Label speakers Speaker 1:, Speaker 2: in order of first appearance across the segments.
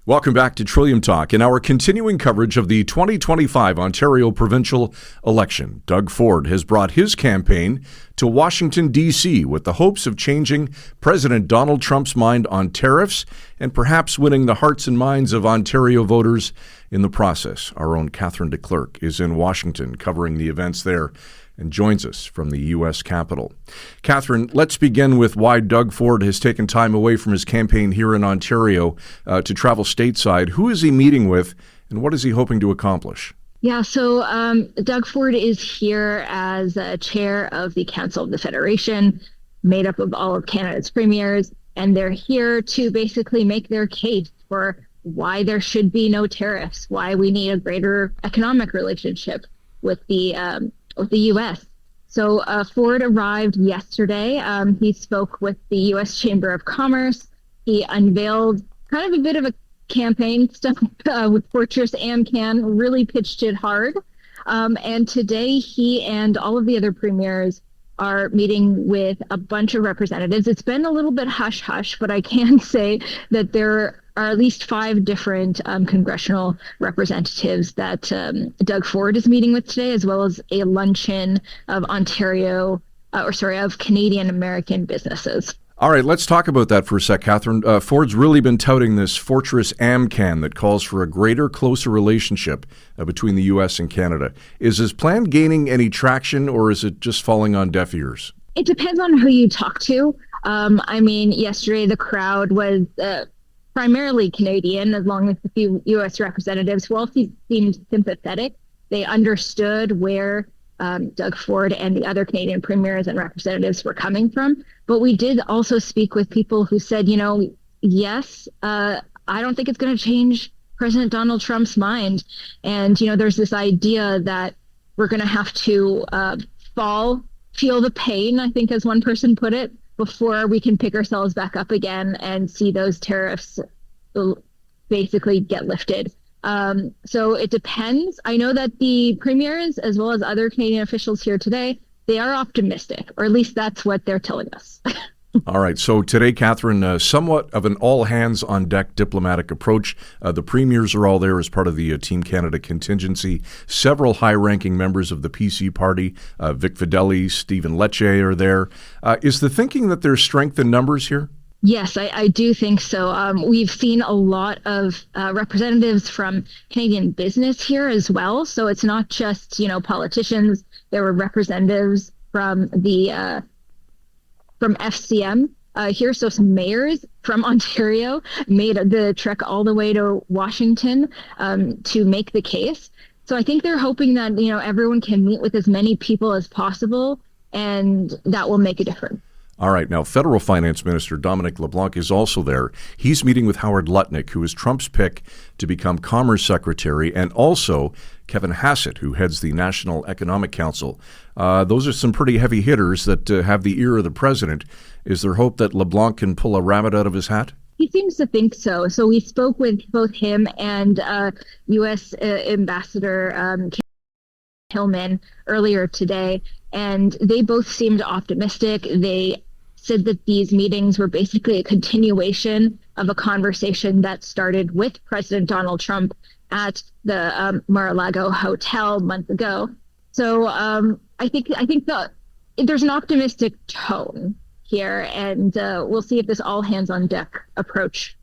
Speaker 1: Welcome back to Trillium Talk. In our continuing coverage of the 2025 Ontario provincial election, Doug Ford has brought his campaign to Washington, D.C. with the hopes of changing President Donald Trump's mind on tariffs and perhaps winning the hearts and minds of Ontario voters in the process. Our own Catherine DeClerq is in Washington covering the events there and joins us from the U.S. Capitol. Catherine, let's begin with why Doug Ford has taken time away from his campaign here in Ontario to travel stateside. Who is he meeting with, and what is he hoping to accomplish?
Speaker 2: Yeah, so Doug Ford is here as chair of the Council of the Federation, made up of all of Canada's premiers, and they're here to basically make their case for why there should be no tariffs, why we need a greater economic relationship with the U.S. So Ford arrived yesterday. He spoke with the U.S. Chamber of Commerce. He unveiled kind of a bit of a campaign stuff with Fortress AmCan, really pitched it hard. And today he and all of the other premiers are meeting with a bunch of representatives. It's been a little bit hush-hush, but I can say that there are at least 5 different congressional representatives that Doug Ford is meeting with today, as well as a luncheon of of Canadian American businesses.
Speaker 1: All right, let's talk about that for a sec, Catherine. Ford's really been touting this Fortress AmCan that calls for a greater, closer relationship between the U.S. and Canada. Is his plan gaining any traction, or is it just falling on deaf ears?
Speaker 2: It depends on who you talk to. Yesterday the crowd was primarily Canadian, as long as a few U.S. representatives who all seemed sympathetic. They understood where Doug Ford and the other Canadian premiers and representatives were coming from. But we did also speak with people who said, yes, I don't think it's going to change President Donald Trump's mind. And, there's this idea that we're going to have to feel the pain, I think, as one person put it, before we can pick ourselves back up again and see those tariffs basically get lifted. So it depends. I know that the premiers, as well as other Canadian officials here today, they are optimistic, or at least that's what they're telling us.
Speaker 1: All right. So today, Catherine, somewhat of an all-hands-on-deck diplomatic approach. The premiers are all there as part of the Team Canada contingency. Several high-ranking members of the PC party, Vic Fideli, Stephen Lecce are there. Is the thinking that there's strength in numbers here?
Speaker 2: Yes, I do think so. We've seen a lot of representatives from Canadian business here as well. So it's not just, politicians. There were representatives from the from FCM here. So some mayors from Ontario made the trek all the way to Washington to make the case. So I think they're hoping that, everyone can meet with as many people as possible, and that will make a difference.
Speaker 1: All right. Now, Federal Finance Minister Dominic LeBlanc is also there. He's meeting with Howard Lutnick, who is Trump's pick to become Commerce Secretary, and also Kevin Hassett, who heads the National Economic Council. Those are some pretty heavy hitters that have the ear of the president. Is there hope that LeBlanc can pull a rabbit out of his hat?
Speaker 2: He seems to think so. So we spoke with both him and U.S. Ambassador Hillman earlier today, and they both seemed optimistic. They said that these meetings were basically a continuation of a conversation that started with President Donald Trump at the Mar-a-Lago Hotel months ago. So I think there's an optimistic tone here, and we'll see if this all hands on deck approach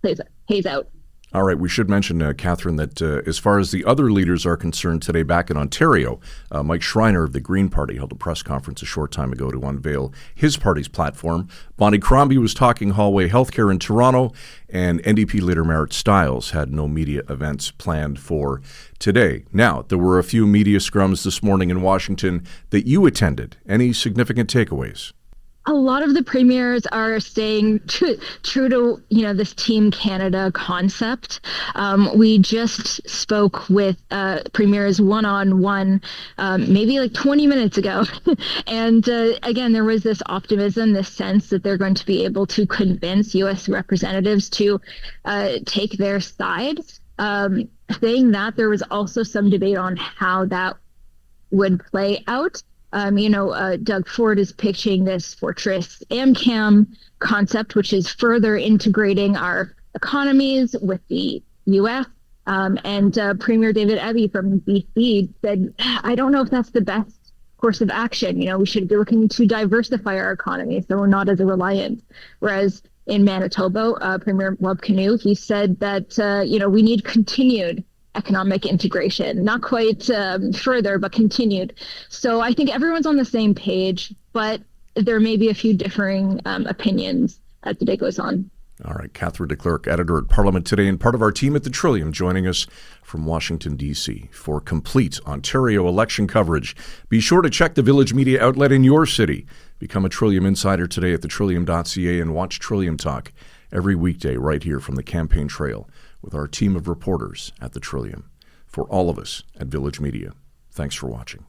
Speaker 2: pays out.
Speaker 1: All right. We should mention, Catherine, that as far as the other leaders are concerned today back in Ontario, Mike Schreiner of the Green Party held a press conference a short time ago to unveil his party's platform. Bonnie Crombie was talking hallway healthcare in Toronto, and NDP leader Marit Stiles had no media events planned for today. Now, there were a few media scrums this morning in Washington that you attended. Any significant takeaways?
Speaker 2: A lot of the premiers are staying true to, this Team Canada concept. We just spoke with premiers one-on-one, maybe like 20 minutes ago. And again, there was this optimism, this sense that they're going to be able to convince U.S. representatives to take their side. Saying that, there was also some debate on how that would play out. Doug Ford is pitching this Fortress AmCan concept, which is further integrating our economies with the U.S. And Premier David Eby from BC said, I don't know if that's the best course of action. We should be looking to diversify our economy so we're not as reliant. Whereas in Manitoba, Premier Rob Canoe, he said that, we need continued economic integration, not quite further, but continued. So I think everyone's on the same page, but there may be a few differing opinions as the day goes on.
Speaker 1: All right, Catherine DeClerq, editor at Parliament Today and part of our team at the Trillium, joining us from Washington, D.C. For complete Ontario election coverage, be sure to check the Village Media outlet in your city. Become a Trillium insider today at thetrillium.ca and watch Trillium Talk every weekday right here from the campaign trail with our team of reporters at the Trillium. For all of us at Village Media, thanks for watching.